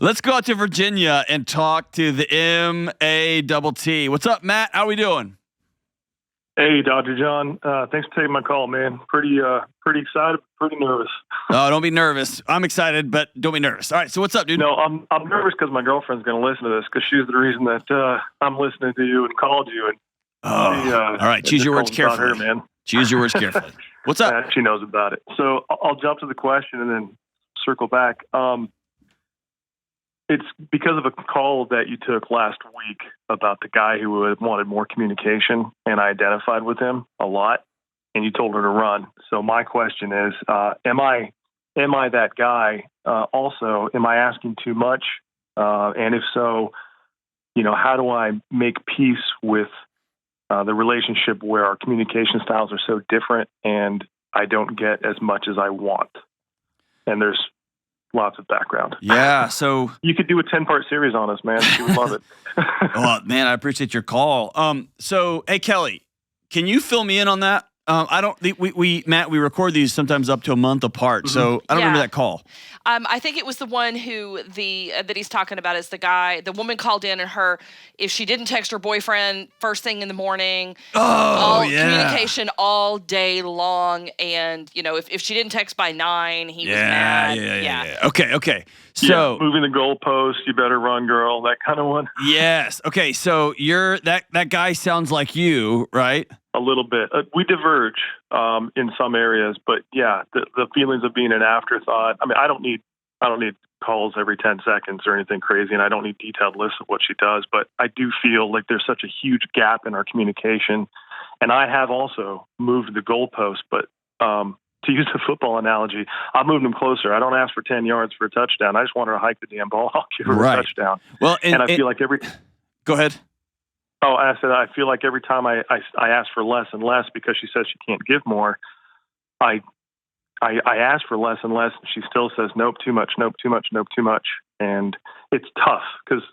Let's go out to Virginia and talk to the M-A-T-T. What's up, Matt? How are we doing? Hey, Dr. John. Thanks for taking my call, man. Pretty excited, pretty nervous. Oh, don't be nervous. I'm excited, but don't be nervous. All right, so what's up, dude? No, I'm nervous because my girlfriend's going to listen to this because she's the reason that I'm listening to you and called you. And all right, choose your words carefully. Her, man. Choose your words carefully. What's up? Yeah, she knows about it. So I'll jump to the question and then circle back. It's because of a call that you took last week about the guy who wanted more communication, and I identified with him a lot, and you told her to run. So my question is, am I that guy? Also, am I asking too much? And if so, how do I make peace with the relationship where our communication styles are so different and I don't get as much as I want? And there's lots of background. Yeah, so you could do a 10-part series on us, man. She would love it. Oh, man, I appreciate your call. So, hey, Kelly, can you fill me in on that? Matt, we record these sometimes up to a month apart, so I don't remember that call. I think it was the one that he's talking about is the woman called in and if she didn't text her boyfriend first thing in the morning, communication all day long, and if she didn't text by 9, he was mad. Yeah. Okay. So moving the goalpost, you better run, girl. That kind of one. Yes. Okay. So you're that guy sounds like you, right? A little bit. We diverge in some areas, but yeah, the feelings of being an afterthought. I mean, I don't need calls every 10 seconds or anything crazy, and I don't need detailed lists of what she does, but I do feel like there's such a huge gap in our communication, and I have also moved the goalpost, but to use a football analogy, I moved them closer. I don't ask for 10 yards for a touchdown. I just want her to hike the damn ball. I'll give her a touchdown. Well, and I feel like Go ahead. Oh, I said I feel like every time I ask for less and less because she says she can't give more, I ask for less and less, and she still says nope, too much, nope, too much, nope, too much, and it's tough because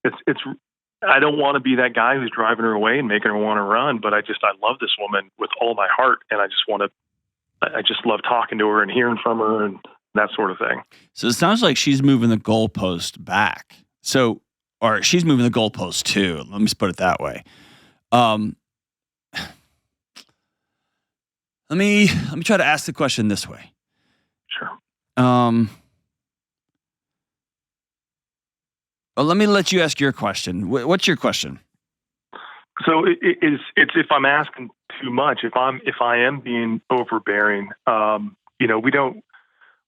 it's. I don't want to be that guy who's driving her away and making her want to run, but I love this woman with all my heart, and I just love talking to her and hearing from her and that sort of thing. So it sounds like she's moving the goalpost back. Or she's moving the goalpost too. Let me just put it that way. Let me try to ask the question this way. Sure. Well, let me let you ask your question. What's your question? So it's if I'm asking too much, if I am being overbearing,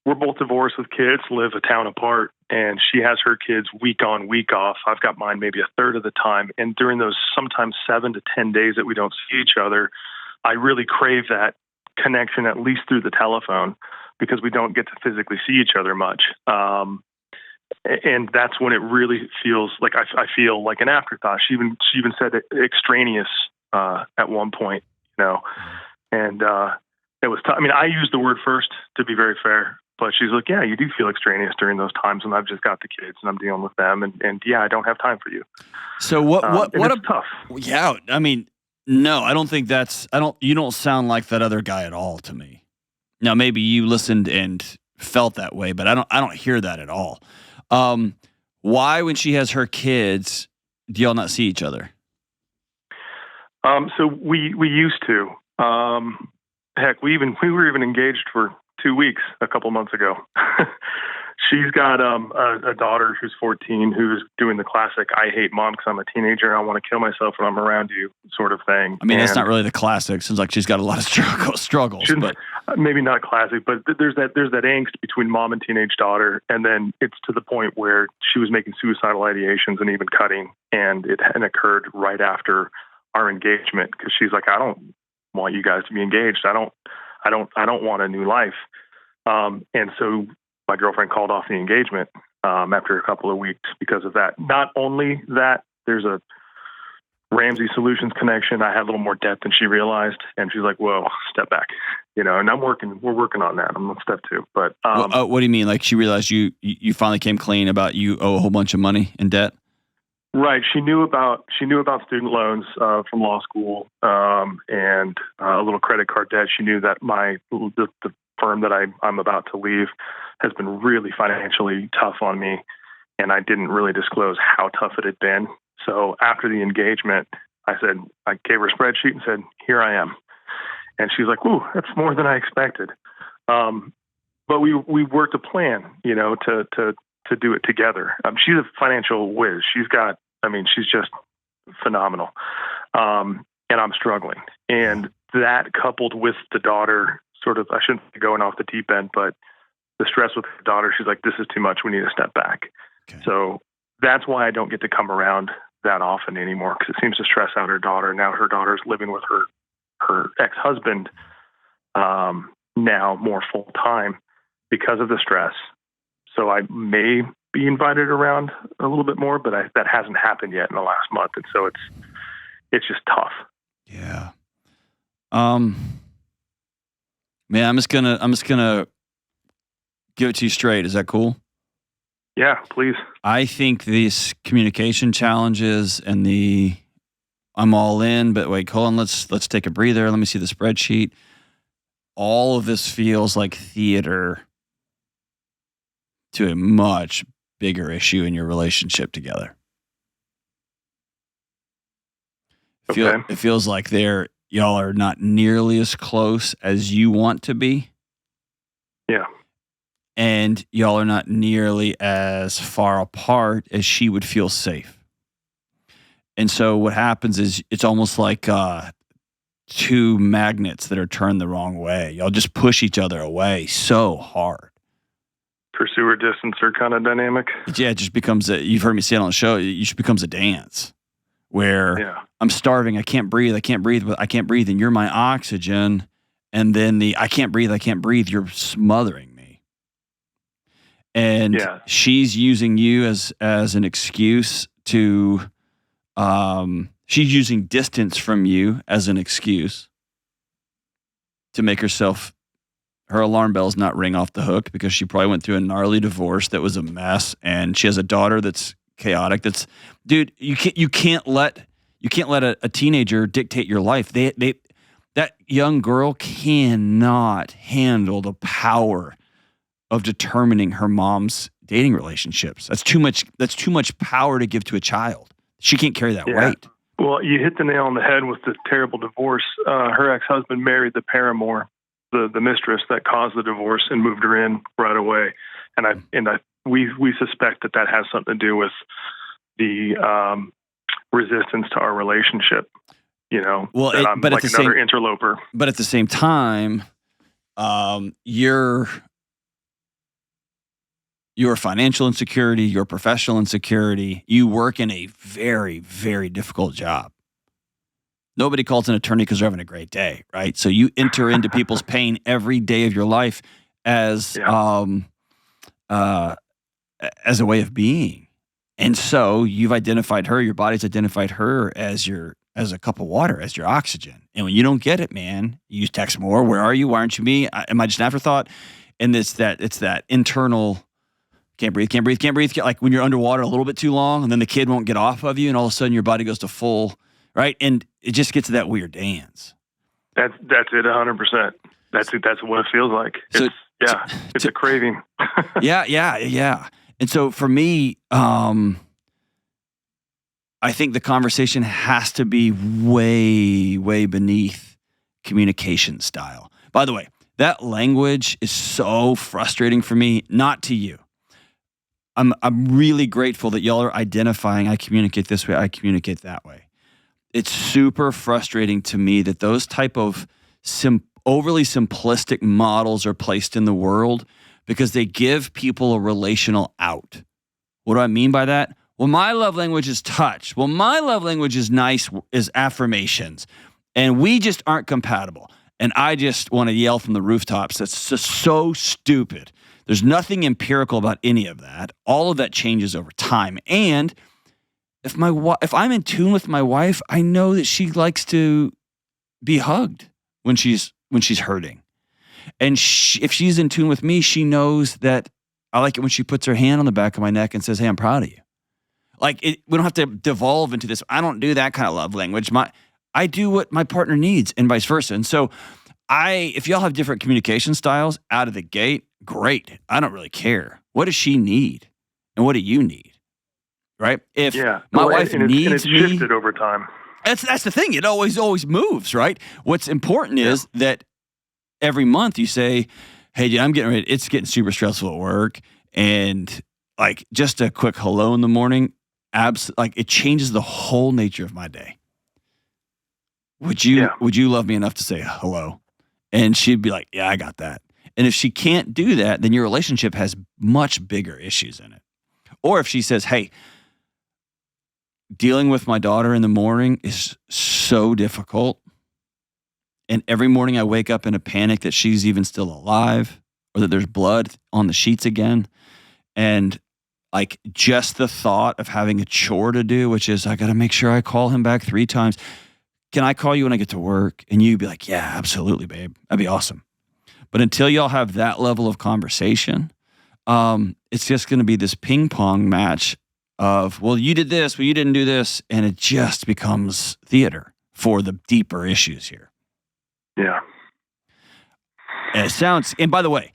we're both divorced with kids, live a town apart, and she has her kids week on, week off. I've got mine maybe a third of the time. And during those sometimes 7 to 10 days that we don't see each other, I really crave that connection, at least through the telephone, because we don't get to physically see each other much. And that's when it really feels like I feel like an afterthought. She even said extraneous at one point, and it was tough. I mean, I used the word first, to be very fair. But she's like, yeah, you do feel extraneous during those times, and I've just got the kids, and I'm dealing with them, and yeah, I don't have time for you. So what tough? Yeah, I mean, no, I don't think you don't sound like that other guy at all to me. Now, maybe you listened and felt that way, but I don't hear that at all. Why, when she has her kids, do y'all not see each other? So we used to. Heck, we were even engaged for 2 weeks a couple months ago. She's got a daughter who's 14 who's doing the classic "I hate mom because I'm a teenager and I want to kill myself when I'm around you" sort of thing. I mean, that's not really the classic. Seems like she's got a lot of struggles. But maybe not classic, but there's that angst between mom and teenage daughter, and then it's to the point where she was making suicidal ideations and even cutting, and it occurred right after our engagement because she's like, I don't want you guys to be engaged. I don't want a new life. And so my girlfriend called off the engagement after a couple of weeks because of that. Not only that, there's a Ramsey Solutions connection. I had a little more depth than she realized, and she's like, "Whoa, step back," And we're working on that. I'm on step 2. But what do you mean? Like she realized you finally came clean about you owe a whole bunch of money in debt? Right. She knew about student loans from law school and a little credit card debt. She knew that the firm that I'm about to leave has been really financially tough on me. and I didn't really disclose how tough it had been. So after the engagement, I gave her a spreadsheet and said, here I am. And she's like, ooh, that's more than I expected. But we worked a plan, to do it together. She's a financial whiz. She's just phenomenal. And I'm struggling. And that coupled with the daughter sort of, I shouldn't be going off the deep end, but the stress with the daughter, she's like, this is too much. We need to step back. Okay. So that's why I don't get to come around that often anymore, because it seems to stress out her daughter. Now her daughter's living with her ex-husband now more full time because of the stress. So I may be invited around a little bit more, but that hasn't happened yet in the last month. And so it's just tough. Yeah. Man, I'm just gonna give it to you straight. Is that cool? Yeah, please. I think these communication challenges and I'm all in, but wait, hold on, let's take a breather. Let me see the spreadsheet. All of this feels like theater to a much bigger issue in your relationship together. Okay. It feels like y'all are not nearly as close as you want to be. Yeah. And y'all are not nearly as far apart as she would feel safe. And so what happens is it's almost like two magnets that are turned the wrong way. Y'all just push each other away so hard. Pursuer distancer kind of dynamic. Yeah, it just becomes you've heard me say it on the show, it just becomes a dance where I'm starving, I can't breathe, and you're my oxygen. And then I can't breathe, you're smothering me. And she's using you as an excuse to, she's using distance from you as an excuse to make her alarm bells not ring off the hook, because she probably went through a gnarly divorce that was a mess, and she has a daughter that's chaotic. Dude, you can't let a teenager dictate your life. That young girl cannot handle the power of determining her mom's dating relationships. That's too much power to give to a child. She can't carry that weight. Well, you hit the nail on the head with the terrible divorce. Her ex-husband married the paramour, the mistress that caused the divorce, and moved her in right away. We suspect that has something to do with the resistance to our relationship. But like another interloper. But at the same time, your financial insecurity, your professional insecurity, you work in a very, very difficult job. Nobody calls an attorney because they're having a great day, right? So you enter into people's pain every day of your life as a way of being. And so you've identified her, your body's identified her as a cup of water, as your oxygen. And when you don't get it, man, you text more. Where are you? Why aren't you me? Am I just an afterthought? And it's that internal can't breathe. Like when you're underwater a little bit too long, and then the kid won't get off of you, and all of a sudden your body goes to full, right? And it just gets to that weird dance. That's it, 100%. That's what it feels like. It's a craving. Yeah. And so for me, I think the conversation has to be way, way beneath communication style. By the way, that language is so frustrating for me, not to you. I'm really grateful that y'all are identifying, I communicate this way, I communicate that way. It's super frustrating to me that those type of overly simplistic models are placed in the world, because they give people a relational out. What do I mean by that? Well, my love language is touch. Well, my love language is affirmations. And we just aren't compatible. And I just want to yell from the rooftops. That's just so stupid. There's nothing empirical about any of that. All of that changes over time. And if I'm in tune with my wife, I know that she likes to be hugged when she's hurting. And if she's in tune with me, she knows that I like it when she puts her hand on the back of my neck and says, hey, I'm proud of you. Like, we don't have to devolve into this. I don't do that kind of love language. I do what my partner needs, and vice versa. And so if y'all have different communication styles out of the gate, great. I don't really care. What does she need? and what do you need? Right? If Yeah. my Well, wife and needs it's me, shifted over time. that's the thing. It always moves, right? What's important is that every month you say, hey, dude, I'm getting ready. It's getting super stressful at work. And like just a quick hello in the morning, like it changes the whole nature of my day. Would you love me enough to say hello? And she'd be like, yeah, I got that. And if she can't do that, then your relationship has much bigger issues in it. Or if she says, hey, dealing with my daughter in the morning is so difficult. And every morning I wake up in a panic that she's even still alive or that there's blood on the sheets again. And like just the thought of having a chore to do, which is I got to make sure I call him back 3 times. Can I call you when I get to work? And you'd be like, yeah, absolutely, babe. That'd be awesome. But until y'all have that level of conversation, it's just going to be this ping pong match of, well, you did this, well, you didn't do this. And it just becomes theater for the deeper issues here. Yeah. And it sounds, and by the way,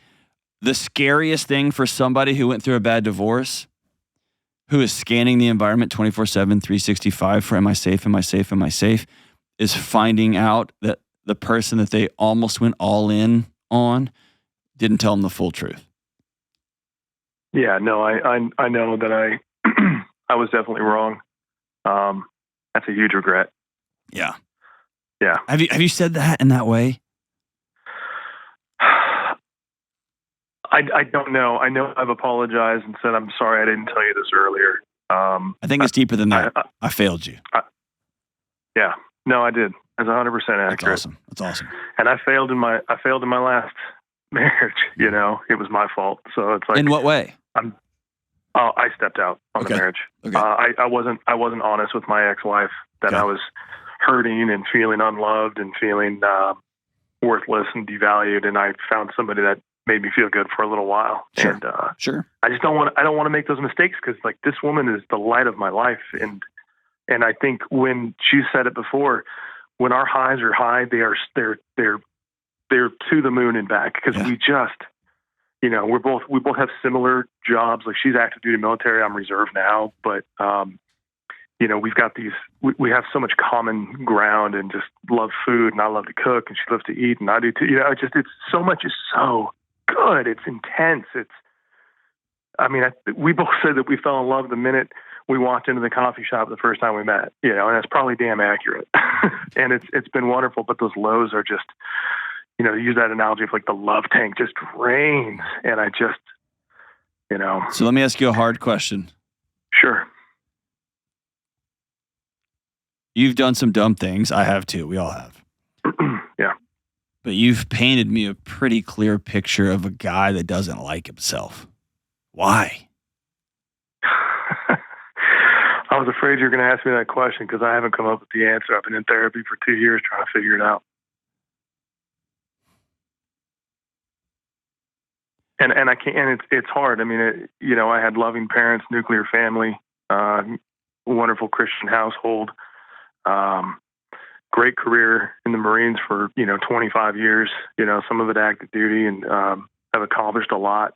the scariest thing for somebody who went through a bad divorce, who is scanning the environment 24/7, 365 for am I safe, am I safe, am I safe, is finding out that the person that they almost went all in on didn't tell them the full truth. Yeah, no, I know that I was definitely wrong. That's a huge regret. Yeah. Yeah. Have you said that in that way? I don't know. I know I've apologized and said, I'm sorry I didn't tell you this earlier. I think it's deeper than that. I failed you. Yeah. No, I did. That's 100% accurate. That's awesome. And I failed in my last marriage. You know, it was my fault. So it's like, in what way? I stepped out on the marriage. Okay. I wasn't honest with my ex-wife that I was hurting and feeling unloved and feeling worthless and devalued. And I found somebody that made me feel good for a little while. Sure. And sure. I don't want to make those mistakes because like this woman is the light of my life. And I think when she said it before, when our highs are high, they're to the moon and back because we just, you know, we both have similar jobs. Like she's active duty military. I'm reserve now, but, you know, we've got we have so much common ground and just love food and I love to cook and she loves to eat and I do too. You know, it's so much is so good. It's intense. We both said that we fell in love the minute we walked into the coffee shop the first time we met, you know, and that's probably damn accurate. And it's been wonderful, but those lows are just, you know, to use that analogy of like the love tank just drains. And I just, you know. So let me ask you a hard question. Sure. You've done some dumb things. I have too. We all have. Yeah. But you've painted me a pretty clear picture of a guy that doesn't like himself. Why? I was afraid you were going to ask me that question because I haven't come up with the answer. I've been in therapy for 2 years trying to figure it out. And I can't, and it's hard. I mean, you know, I had loving parents, nuclear family, wonderful Christian household, great career in the Marines for, 25 years, some of it active duty, and have accomplished a lot.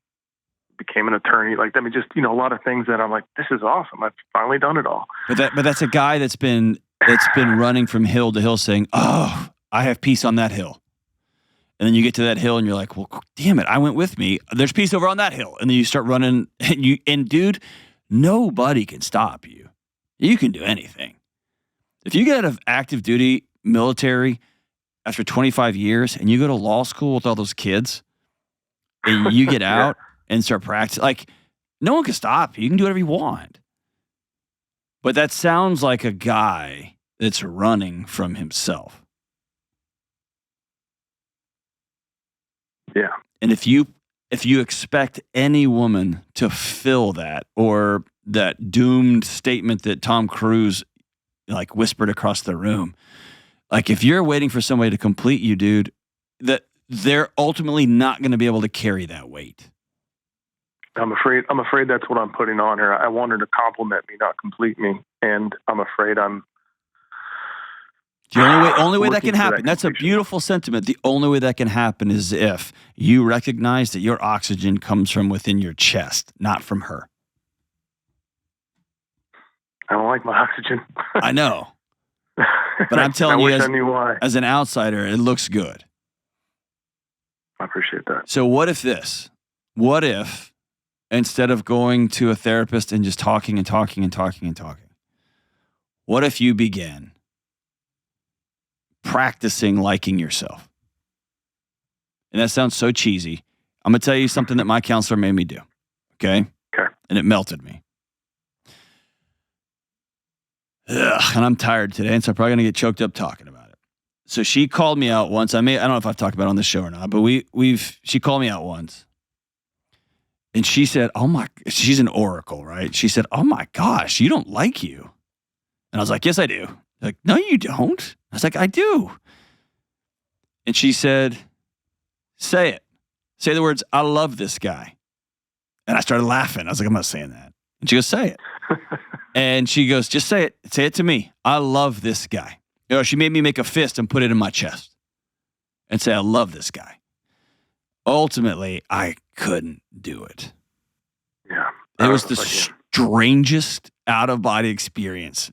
Became an attorney, just, a lot of things that I'm like, this is awesome. I've finally done it all. But that's a guy that's been running from hill to hill saying, oh, I have peace on that hill. And then you get to that hill and you're like, well, damn it, I went with me. There's peace over on that hill. And then you start running and dude, nobody can stop you. You can do anything. If you get out of active duty military after 25 years and you go to law school with all those kids and you get out and start practicing, no one can stop you. You can do whatever you want. But that sounds like a guy that's running from himself. Yeah. And if you expect any woman to fill that, or that doomed statement that Tom Cruise whispered across the room, if you're waiting for somebody to complete you, dude, that they're ultimately not going to be able to carry that weight. I'm afraid that's what I'm putting on her. I want her to compliment me, not complete me. And I'm afraid I'm the only way that can happen. That's a beautiful sentiment. The only way that can happen is if you recognize that your oxygen comes from within your chest, not from her. I don't like my oxygen. I know. But I'm telling I you, wish I knew why. as an outsider, it looks good. I appreciate that. So what if this? What if instead of going to a therapist and just talking and talking and talking and talking, what if you began practicing liking yourself? And that sounds so cheesy. I'm going to tell you something that my counselor made me do. Okay? Okay. And it melted me. Ugh, and I'm tired today, and so I'm probably going to get choked up talking about it. So she called me out once. I don't know if I've talked about it on the show or not, but she called me out once. And she said, she's an oracle, right? She said, "Oh my gosh, you don't like you." And I was like, "Yes, I do." Like, "No, you don't." I was like, "I do." And she said, "Say it. Say the words, 'I love this guy.'" And I started laughing. I was like, "I'm not saying that." And she goes, "Say it." And she goes, "Just say it. Say it to me. 'I love this guy.'" You know, she made me make a fist and put it in my chest and say, "I love this guy." Ultimately, I couldn't do it. Yeah. It was the strangest out-of-body experience.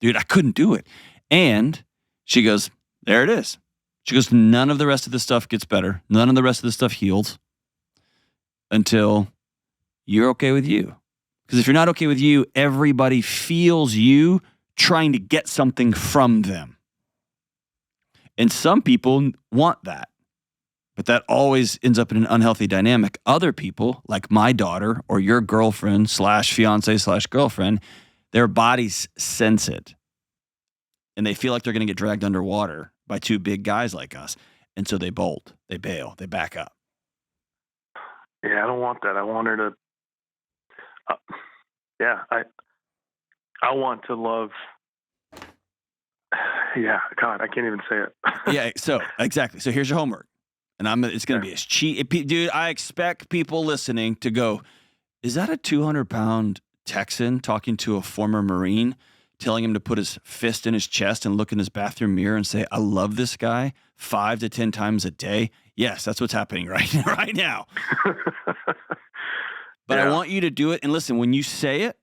Dude, I couldn't do it. And she goes, "There it is." She goes, "None of the rest of this stuff gets better. None of the rest of this stuff heals until you're okay with you. Because if you're not okay with you, everybody feels you trying to get something from them. And some people want that. But that always ends up in an unhealthy dynamic. Other people, like my daughter or your girlfriend / fiance / girlfriend, their bodies sense it. And they feel like they're going to get dragged underwater by two big guys like us. And so they bolt, they bail, they back up. Yeah, I don't want that. I want her to, I want to love. Yeah, God, I can't even say it. Yeah, so exactly. So here's your homework. And it's going to be as cheap. Dude, I expect people listening to go, "Is that a 200-pound Texan talking to a former Marine, telling him to put his fist in his chest and look in his bathroom mirror and say, 'I love this guy' 5 to 10 times a day?" Yes, that's what's happening right now. But I want you to do it. And listen, when you say it,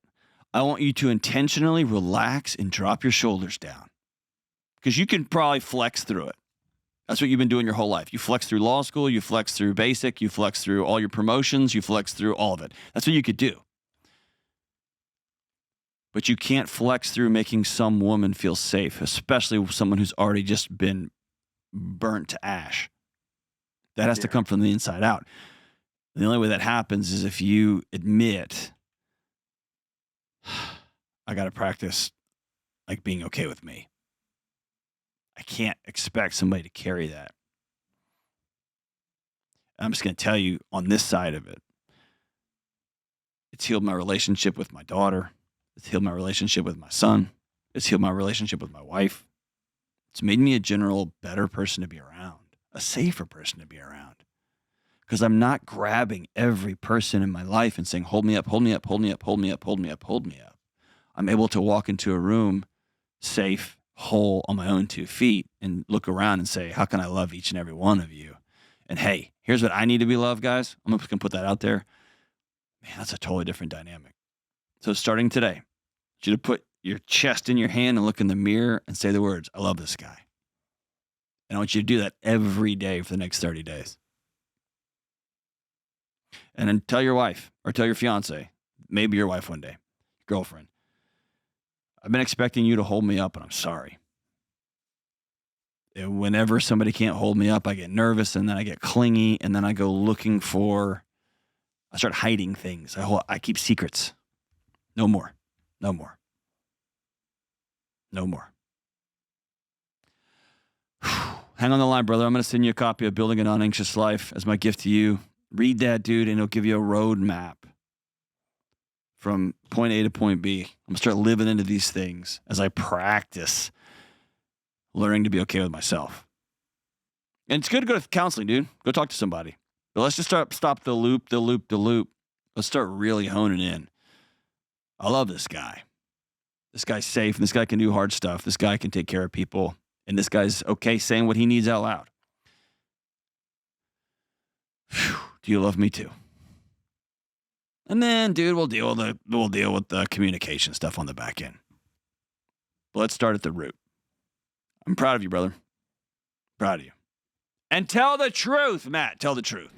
I want you to intentionally relax and drop your shoulders down. Because you can probably flex through it. That's what you've been doing your whole life. You flex through law school, you flex through basic, you flex through all your promotions, you flex through all of it. That's what you could do. But you can't flex through making some woman feel safe, especially someone who's already just been burnt to ash. That has to come from the inside out. And the only way that happens is if you admit, "I got to practice like being okay with me. I can't expect somebody to carry that." I'm just going to tell you on this side of it, it's healed my relationship with my daughter. It's healed my relationship with my son. It's healed my relationship with my wife. It's made me a general better person to be around, a safer person to be around. Because I'm not grabbing every person in my life and saying, "Hold me up, hold me up, hold me up, hold me up, hold me up, hold me up." I'm able to walk into a room safe, whole, on my own 2 feet and look around and say, "How can I love each and every one of you?" And hey, here's what I need to be loved, guys. I'm just going to put that out there. Man, that's a totally different dynamic. So starting today, I want you to put your chest in your hand and look in the mirror and say the words, "I love this guy." And I want you to do that every day for the next 30 days. And then tell your wife or tell your fiance, maybe your wife one day, girlfriend, "I've been expecting you to hold me up, and I'm sorry. And whenever somebody can't hold me up, I get nervous, and then I get clingy, and then I go I start hiding things. I keep secrets. No more. No more. No more." Hang on the line, brother. I'm going to send you a copy of Building an Unanxious Life as my gift to you. Read that, dude, and it'll give you a road map from point A to point B. I'm going to start living into these things as I practice learning to be okay with myself. And it's good to go to counseling, dude. Go talk to somebody. But let's just stop the loop. Let's start really honing in. I love this guy. This guy's safe, and this guy can do hard stuff. This guy can take care of people, and this guy's okay saying what he needs out loud. Whew. Do you love me too? And then, dude, we'll deal with the communication stuff on the back end. But let's start at the root. I'm proud of you, brother. Proud of you. And tell the truth, Matt. Tell the truth.